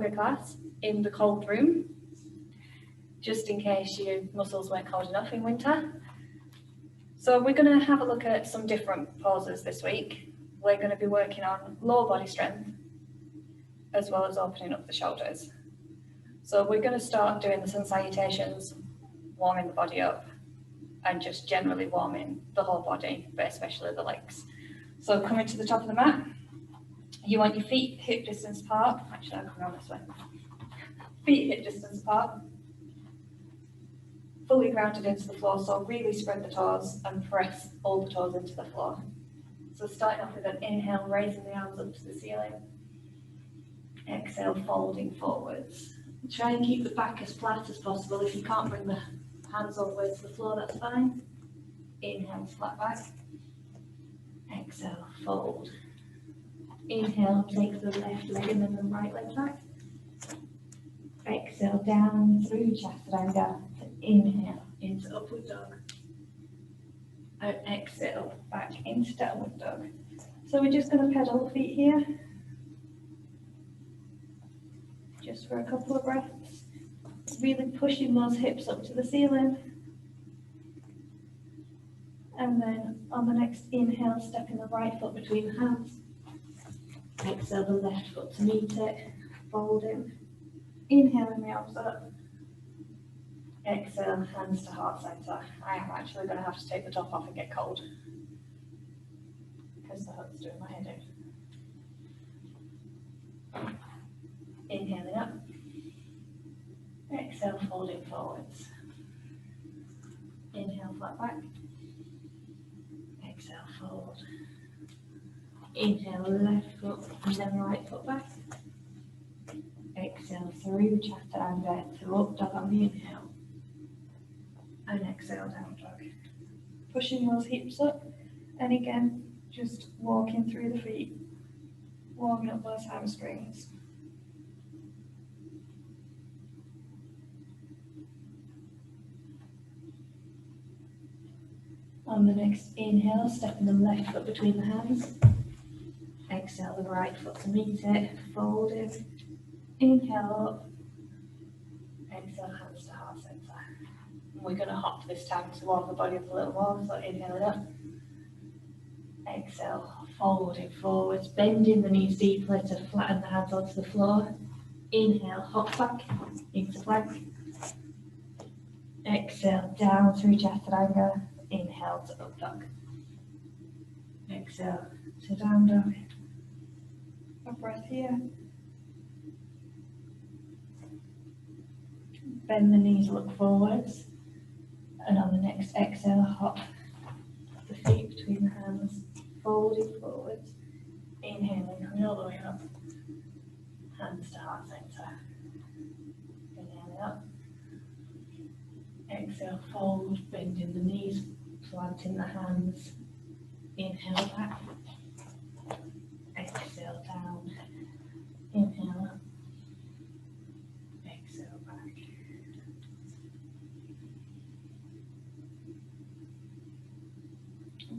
yoga class in the cold room, just in case your muscles weren't cold enough in winter. So we're going to have a look at some different poses this week. We're going to be working on lower body strength, as well as opening up the shoulders. So we're going to start doing the sun salutations, warming the body up, and just generally warming the whole body, but especially the legs. So coming to the top of the mat, you want your feet hip distance apart. Actually, I'm coming on this way. Feet hip distance apart. Fully grounded into the floor, so really spread the toes and press all the toes into the floor. So starting off with an inhale, raising the arms up to the ceiling. Exhale, folding forwards. Try and keep the back as flat as possible. If you can't bring the hands all the way to the floor, that's fine. Inhale, flat back. Exhale, fold. Inhale, take the left leg and then the right leg back. Exhale, down through Chaturanga. Inhale into upward dog. And exhale, back into downward dog. So we're just going to pedal the feet here. Just for a couple of breaths. Really pushing those hips up to the ceiling. And then on the next inhale, stepping the right foot between the hands. Exhale the left foot to meet it, folding. Inhaling the arms up. Exhale, hands to heart center. I am actually going to have to take the top off and get cold, because the hood's doing my head in. Inhaling up. Exhale, folding forwards. Inhale, flat back. Exhale, fold. Inhale, left foot and then right foot back. Exhale through Chaturanga to up dog on the inhale. And exhale, down dog. Pushing those hips up. And again, just walking through the feet. Warming up those hamstrings. On the next inhale, stepping the left foot between the hands. Exhale the right foot to meet it, folded. Inhale up. Exhale, hands to heart center. And we're going to hop this time to warm the body up a little more, so inhale it up. Exhale, folding forwards, bending the knees deeply to flatten the hands onto the floor. Inhale, hop back into plank. Exhale, down through Chaturanga. Inhale to up dog. Exhale to down dog. A breath here. Bend the knees, look forwards. And on the next exhale, hop the feet between the hands, folding forwards. Inhaling, coming all the way up. Hands to heart center. Inhaling up. Exhale, fold, bending the knees, planting the hands. Inhale back. Exhale down. Inhale up. Exhale back.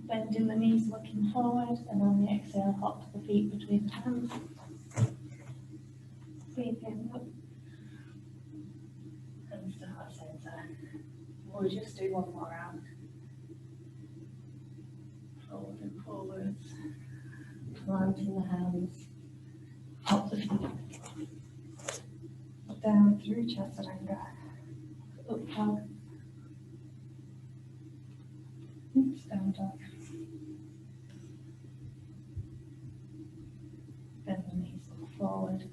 Bending the knees, looking forward, and on the exhale, hop the feet between the hands. Inhale up. Hands to heart center. We'll just do one more round. Folding forwards, planting the hands, up the feet, down through Chaturanga, up dog, down dog. Bend the knees, look forward,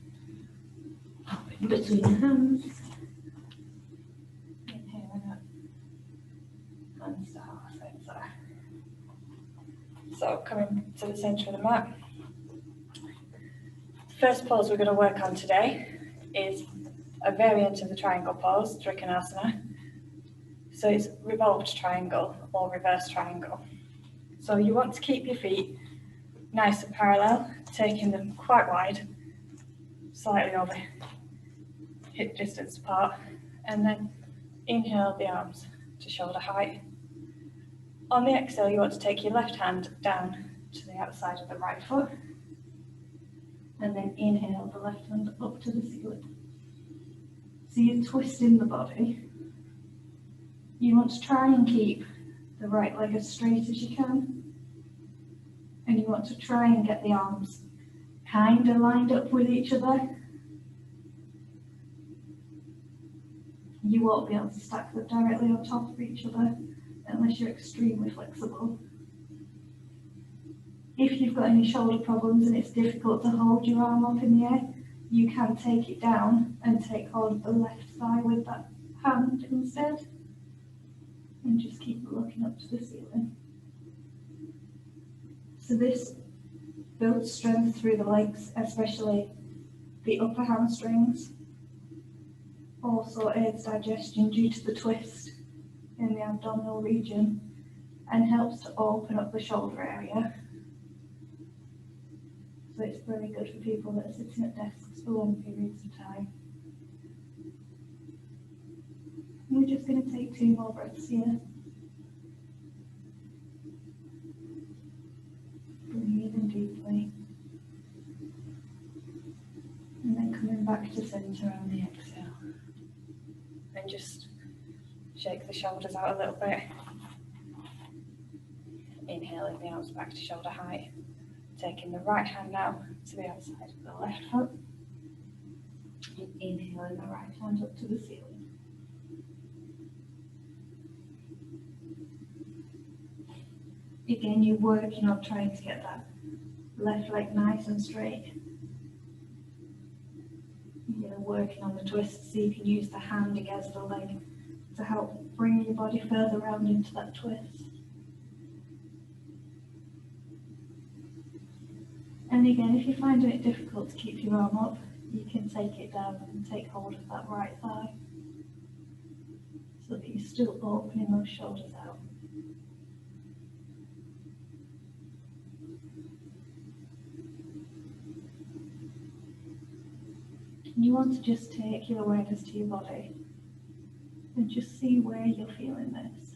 up in between the hands. So coming to the centre of the mat. First pose we're going to work on today is a variant of the triangle pose, Trikonasana. So it's revolved triangle or reverse triangle. So you want to keep your feet nice and parallel, taking them quite wide, slightly over hip distance apart, and then inhale the arms to shoulder height. On the exhale, you want to take your left hand down to the outside of the right foot. And then inhale the left hand up to the ceiling. So you're twisting the body. You want to try and keep the right leg as straight as you can. And you want to try and get the arms kind of lined up with each other. You won't be able to stack them directly on top of each other unless you're extremely flexible. If you've got any shoulder problems and it's difficult to hold your arm up in the air, you can take it down and take hold of the left thigh with that hand instead. And just keep looking up to the ceiling. So this builds strength through the legs, especially the upper hamstrings. Also aids digestion due to the twist in the abdominal region and helps to open up the shoulder area. So it's really good for people that are sitting at desks for long periods of time. We're just going to take 2 more breaths here. Breathing deeply. And then coming back to centre on the exhale. And just shake the shoulders out a little bit. Inhaling the arms back to shoulder height. Taking the right hand now to the outside of the left foot. And inhaling the right hand up to the ceiling. Again, you're working on trying to get that left leg nice and straight. You're working on the twist so you can use the hand against the leg to help bring your body further round into that twist. And again, if you're finding it difficult to keep your arm up, you can take it down and take hold of that right thigh so that you're still opening those shoulders out. And you want to just take your awareness to your body and just see where you're feeling this.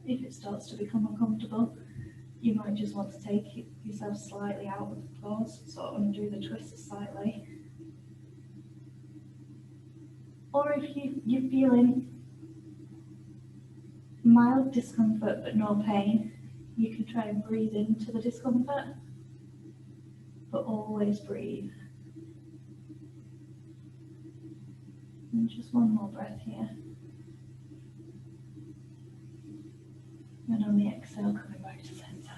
If it starts to become uncomfortable, you might just want to take yourself slightly out of the pose, so undo the twist slightly. Or if you're feeling mild discomfort but no pain, you can try and breathe into the discomfort, but always breathe. And just 1 more breath here. And on the exhale, coming back to centre.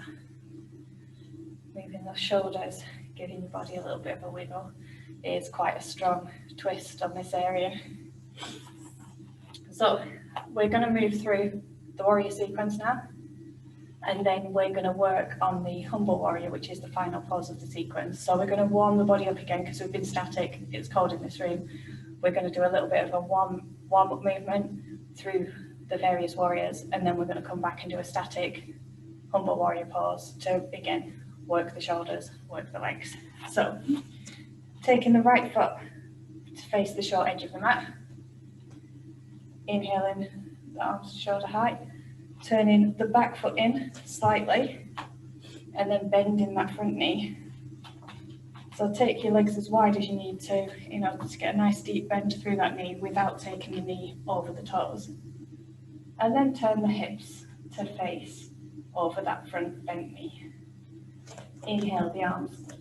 Moving those shoulders, giving your body a little bit of a wiggle. It is quite a strong twist on this area. So we're going to move through the warrior sequence now. And then we're going to work on the humble warrior, which is the final pose of the sequence. So we're going to warm the body up again because we've been static. It's cold in this room. We're going to do a little bit of a warm-up movement through the various warriors, and then we're going to come back and do a static humble warrior pose to, again, work the shoulders, work the legs. So taking the right foot to face the short edge of the mat. Inhaling the arms to shoulder height. Turning the back foot in slightly and then bending that front knee. So take your legs as wide as you need to in order to get a nice deep bend through that knee without taking the knee over the toes. And then turn the hips to face over that front bent knee. Inhale the arms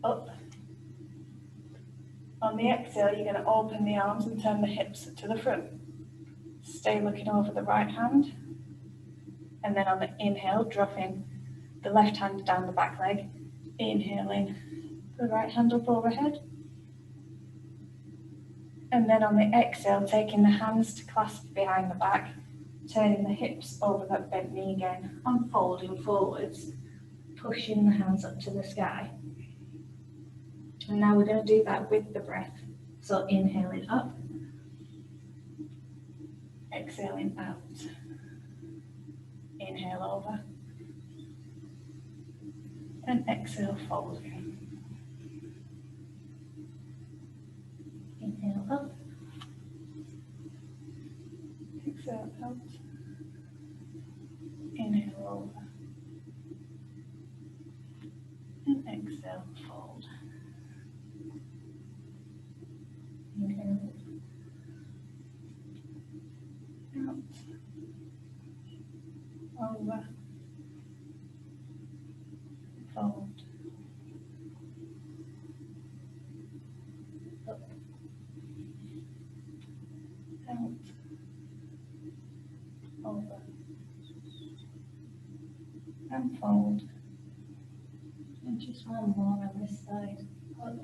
up. On the exhale, you're going to open the arms and turn the hips to the front. Stay looking over the right hand. And then on the inhale, dropping the left hand down the back leg. Inhaling the right hand up overhead. And then on the exhale, taking the hands to clasp behind the back, turning the hips over that bent knee again, and folding forwards, pushing the hands up to the sky. And now we're going to do that with the breath. So inhaling up, exhaling out. Inhale over, and exhale folding. Inhale up, exhale out, inhale over, unfold. And just one more on this side. Up,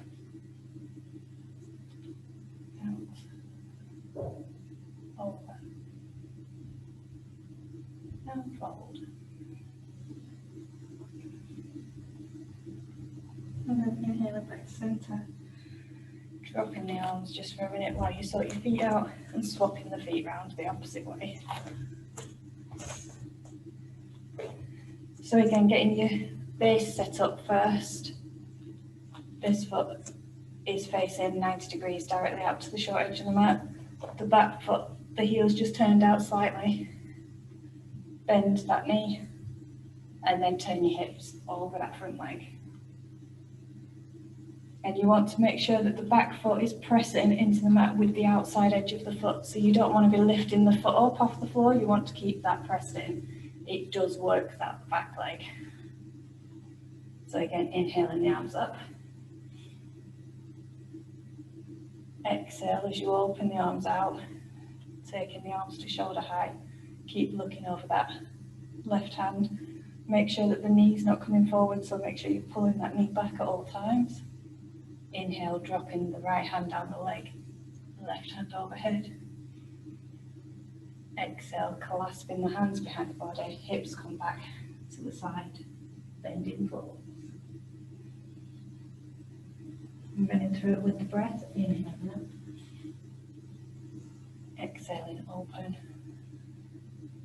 out, over, unfold. And then inhale back to centre. Dropping the arms just for a minute while you sort your feet out and swapping the feet round the opposite way. So again, getting your base set up first. This foot is facing 90 degrees directly out to the short edge of the mat. The back foot, the heel's just turned out slightly. Bend that knee and then turn your hips over that front leg. And you want to make sure that the back foot is pressing into the mat with the outside edge of the foot. So you don't want to be lifting the foot up off the floor, you want to keep that pressed in. It does work that back leg. So again, inhaling the arms up. Exhale as you open the arms out, taking the arms to shoulder height. Keep looking over that left hand. Make sure that the knee's not coming forward, so make sure you're pulling that knee back at all times. Inhale, dropping the right hand down the leg, left hand overhead. Exhale, clasping the hands behind the body, hips come back to the side, bending forward. Running through it with the breath, inhaling up. Exhaling, open.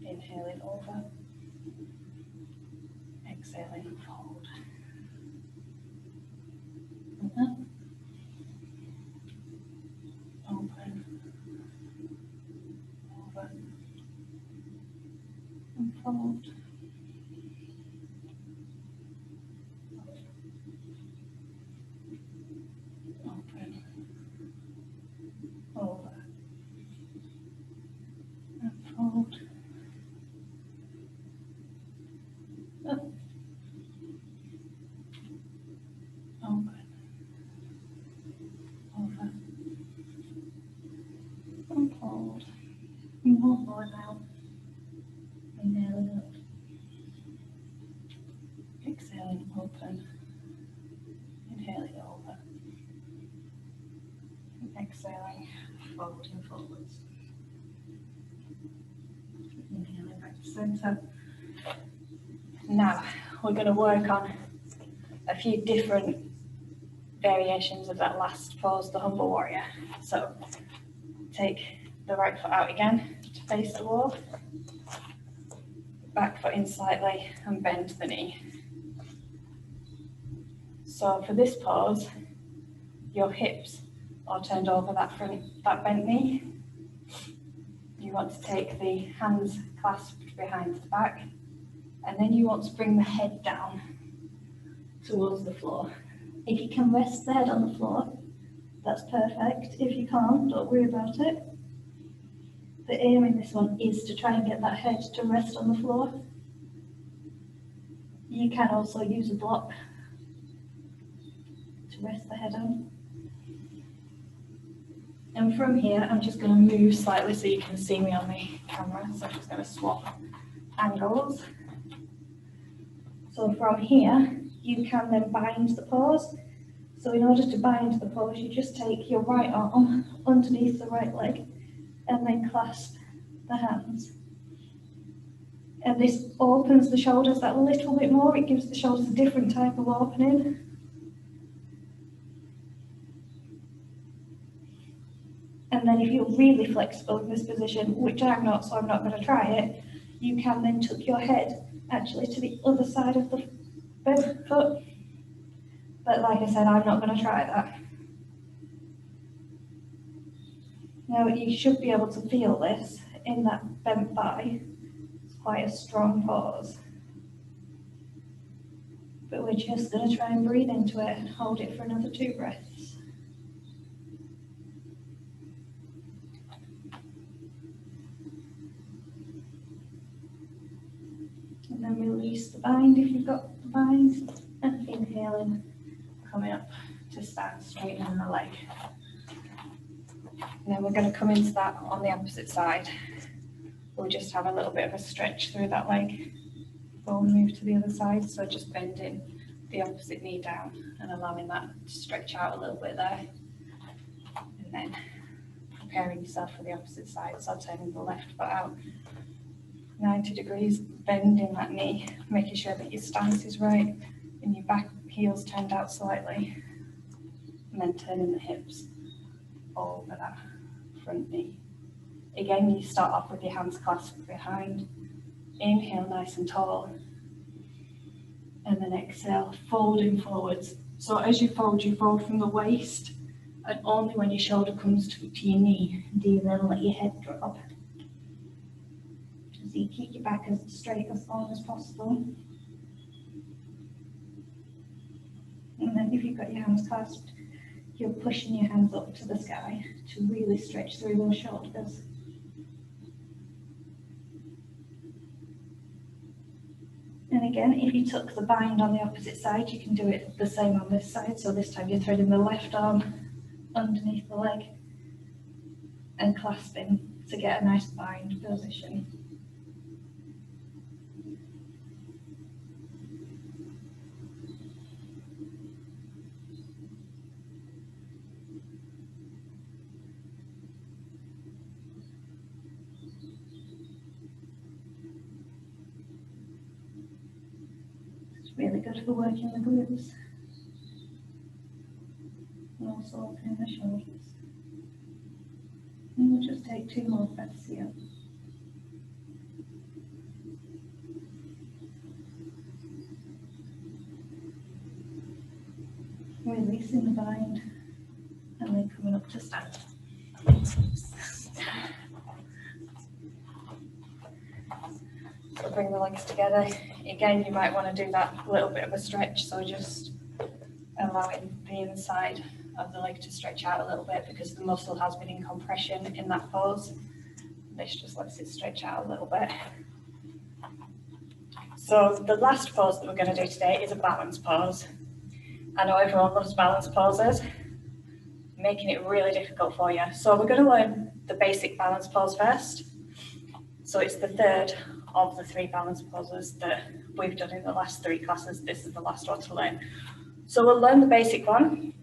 Inhaling over. Exhaling, fold. And up. Open. Over. And fold. Open. Over. And fold. Up. Open. Over. And fold. And one more now. Inhaling up. Exhaling, open. Inhaling over. And exhaling, folding forwards. Inhaling back to centre. Now, we're going to work on a few different variations of that last pose, the humble warrior. So, take the right foot out again to face the wall. Back foot in slightly and bend the knee. So for this pose, your hips are turned over that bent knee. You want to take the hands clasped behind the back, and then you want to bring the head down towards the floor. If you can rest the head on the floor, that's perfect. If you can't, don't worry about it. The aim in this one is to try and get that head to rest on the floor. You can also use a block to rest the head on. And from here, I'm just going to move slightly so you can see me on the camera. So I'm just going to swap angles. So from here, you can then bind the pose. So in order to bind the pose, you just take your right arm underneath the right leg and then clasp the hands. And this opens the shoulders that little bit more. It gives the shoulders a different type of opening. And then if you're really flexible in this position, which I'm not, so I'm not going to try it, you can then tuck your head actually to the other side of the bent foot. But like I said, I'm not going to try that. Now you should be able to feel this in that bent thigh. It's quite a strong pose. But we're just going to try and breathe into it and hold it for another 2 breaths. And then release the bind if you've got the bind. And inhaling, coming up to stand, straightening the leg. And then we're going to come into that on the opposite side. We'll just have a little bit of a stretch through that leg. before we move to the other side. So just bending the opposite knee down and allowing that to stretch out a little bit there. And then preparing yourself for the opposite side, so turning the left foot out 90 degrees, bending that knee, making sure that your stance is right and your back heels turned out slightly, and then turning the hips over that front knee. Again, you start off with your hands clasped behind. Inhale nice and tall, and then exhale, folding forwards. So as you fold from the waist, and only when your shoulder comes to your knee do you then let your head drop. So you keep your back as straight as long as possible. And then if you've got your hands clasped, you're pushing your hands up to the sky to really stretch through those shoulders. And again, if you took the bind on the opposite side, you can do it the same on this side. So this time you're threading the left arm underneath the leg and clasping to get a nice bind position. Really good for working the glutes and also opening the shoulders. And we'll just take 2 more breaths here. Releasing the bind and then coming up to stand. So bring the legs together. Again, you might want to do that little bit of a stretch, so just allowing the inside of the leg to stretch out a little bit because the muscle has been in compression in that pose. This just lets it stretch out a little bit. So the last pose that we're going to do today is a balance pose. I know everyone loves balance poses, making it really difficult for you. So we're going to learn the basic balance pose first. So it's the third of the 3 balance poses that we've done in the last 3 classes. This is the last one to learn. So we'll learn the basic one.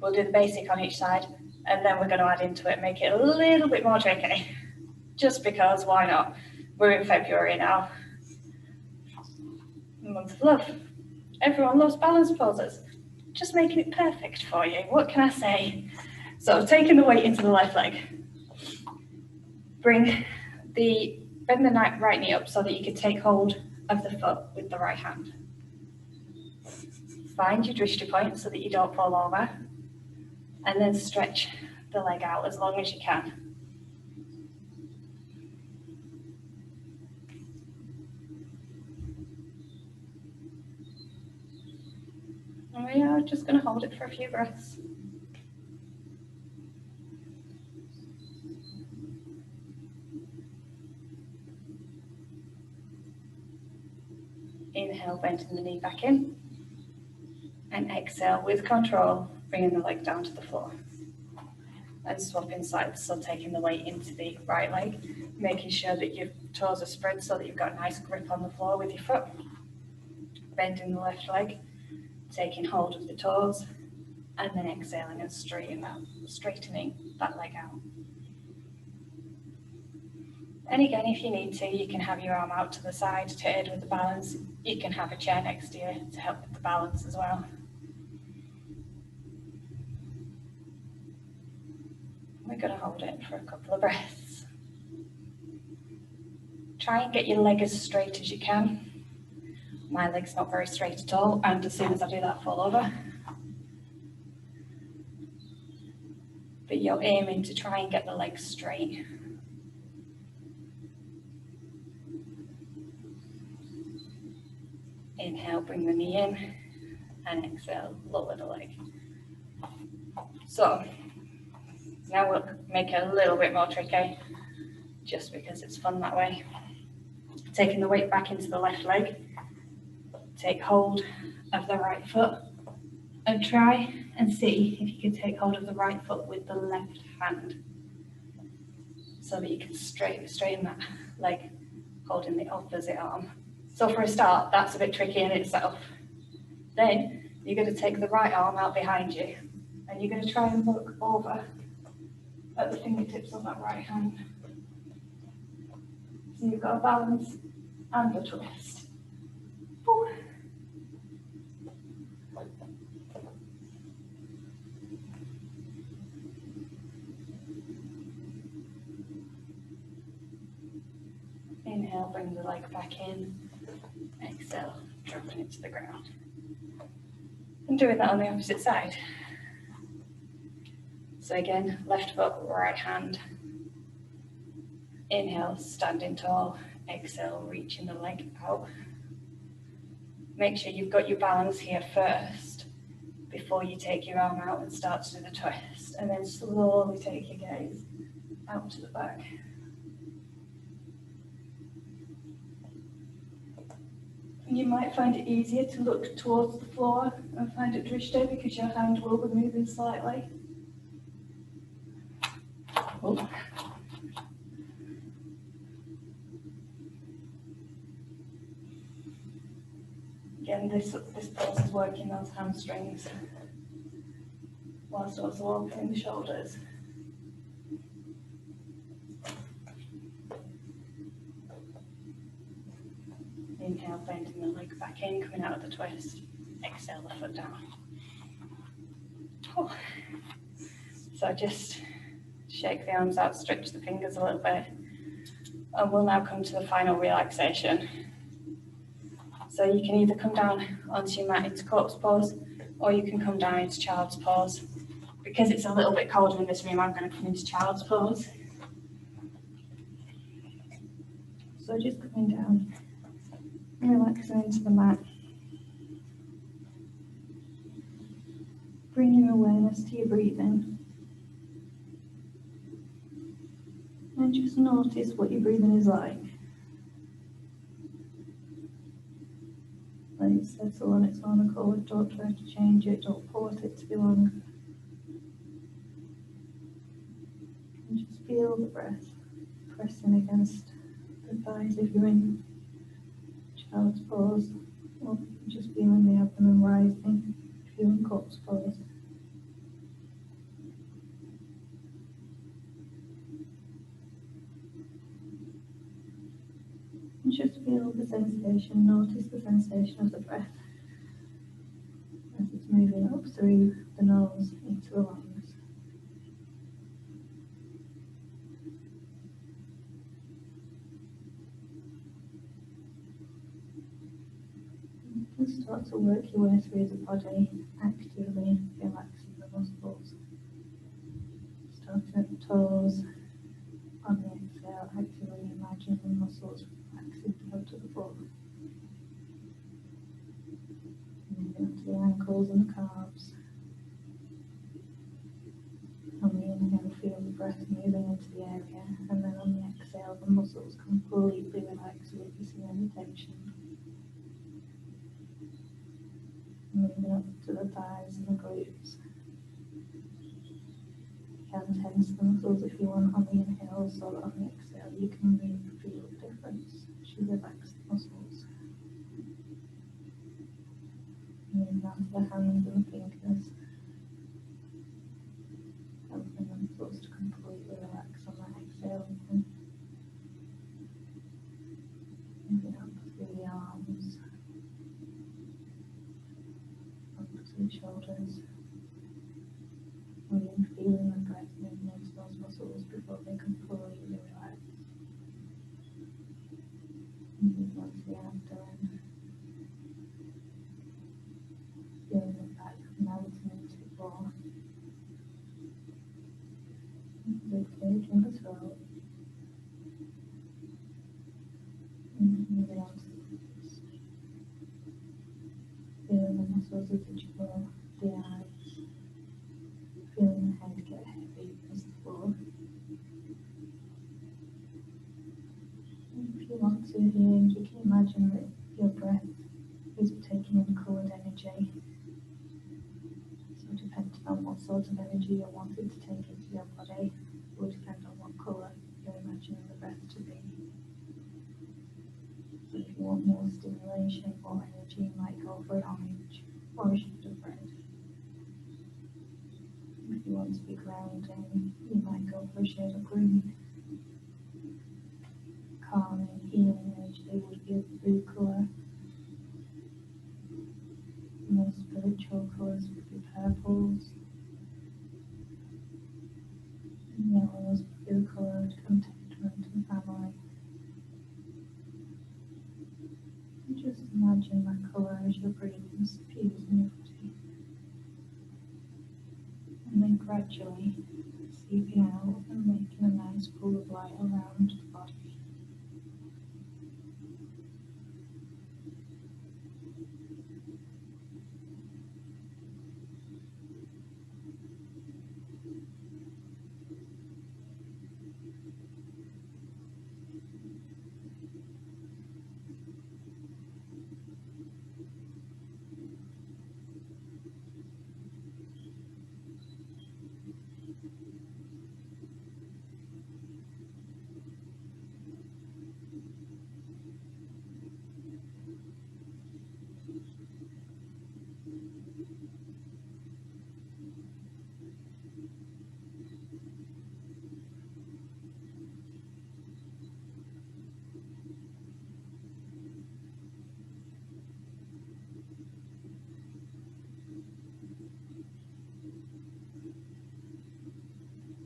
We'll do the basic on each side, and then we're going to add into it, make it a little bit more tricky. Just because, why not? We're in February now. The month of love. Everyone loves balance poses. Just making it perfect for you. What can I say? So taking the weight into the left leg. Bend the right knee up so that you can take hold of the foot with the right hand. Find your drishti point so that you don't fall over, and then stretch the leg out as long as you can. And we are just going to hold it for a few breaths. Inhale, bending the knee back in. And exhale with control, bringing the leg down to the floor. And swapping sides, so taking the weight into the right leg, making sure that your toes are spread so that you've got a nice grip on the floor with your foot. Bending the left leg, taking hold of the toes, and then exhaling and straightening that leg out. And again, if you need to, you can have your arm out to the side to aid with the balance. You can have a chair next to you to help with the balance as well. We're going to hold it for a couple of breaths. Try and get your leg as straight as you can. My leg's not very straight at all, and as soon as I do that, fall over. But you're aiming to try and get the leg straight. Inhale, bring the knee in, and exhale, lower the leg. So, now we'll make it a little bit more tricky, just because it's fun that way. Taking the weight back into the left leg, take hold of the right foot, and try and see if you can take hold of the right foot with the left hand, so that you can straighten that leg, holding the opposite arm. So for a start, that's a bit tricky in itself. Then you're going to take the right arm out behind you and you're going to try and look over at the fingertips on that right hand. So you've got a balance and a twist. Ooh. Inhale, bring the leg back in. Exhale, dropping it to the ground. And doing that on the opposite side. So again, left foot, right hand. Inhale, standing tall. Exhale, reaching the leg out. Make sure you've got your balance here first before you take your arm out and start to do the twist. And then slowly take your gaze out to the back. And you might find it easier to look towards the floor and find it drishti because your hand will be moving slightly. Oh. Again, this pose is working those hamstrings whilst also opening the shoulders. Inhale, bending the leg back in, coming out of the twist. Exhale, the foot down. Oh. So just shake the arms out, stretch the fingers a little bit. And we'll now come to the final relaxation. So you can either come down onto your mat into corpse pose, or you can come down into child's pose. Because it's a little bit colder in this room, I'm going to come into child's pose. So just coming down, relaxing into the mat. Bring your awareness to your breathing. And just notice what your breathing is like. Let it settle on its own accord. Don't try to change it. Don't force it to be long. And just feel the breath pressing against the thighs if you're in child's pose, or just feeling the abdomen rising if you're in corpse pose. And just feel the sensation, notice the sensation of the breath as it's moving up through the nose into the lungs. You can start to work your way through the body, actively relaxing the muscles. Starting at the toes, on the exhale, actively imagine the muscles relaxing down to the floor. Moving up to the ankles and the calves. On the inhale, feel the breath moving into the area, and then on the exhale, the muscles completely relax, releasing any tension. Moving up to the thighs and the glutes. You can tense the muscles if you want on the inhale, so that on the exhale you can really feel the difference as you relax the muscles. Moving on to the hands and the fingers. Helping the muscles to completely relax on that exhale again. Moving up through the arms. Up to the shoulders. Really feeling the breath moving into those muscles before they completely relax. Moving on to the abdomen. Feeling the back melting into the floor. Ribcage in the throat. And moving on to the glutes. Feeling the muscles of the jaw, the eyes. Feeling the head get heavy against the floor. And if you want to here, you can imagine that your breath is taking in coloured energy. So depending on what sort of energy you're wanting to take into your body will depend on what colour you're imagining the breath to be. So if you want more stimulation, more energy, you might go for an orange or a shade of red. If you want to be grounding, you might go for a shade of green. Calming, healing energy would be a blue colour. More spiritual colours would be purples. And yellows would be the colour of contentment and family. And just imagine that colour as your breathing suffuse in your body. And then gradually seeping out and making a nice pool of light around the body.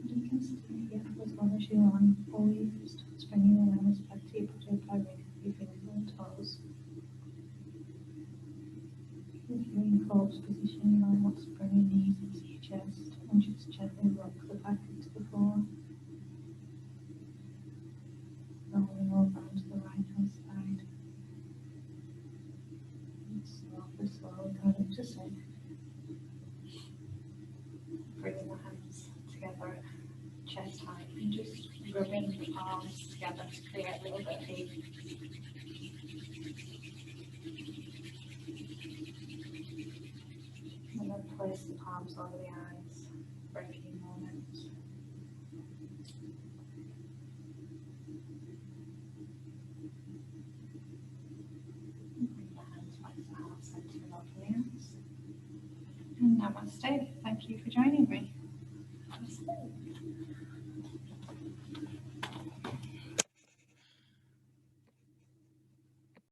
You can stay here for as long as you want, or you can start bringing awareness back to your body by moving your fingers and toes. If you're in corpse position, you might want to bring your knees into your chest and just gently rock the back into the floor. Rolling over onto the right hand side. And slowly going into sit. Bringing the hands together, chest height, and just rubbing the palms together to create a little bit of heat. And then place the palms over the eyes for a few moments. Bring the hands back to the heart center of the hands. And namaste. Thank you for joining.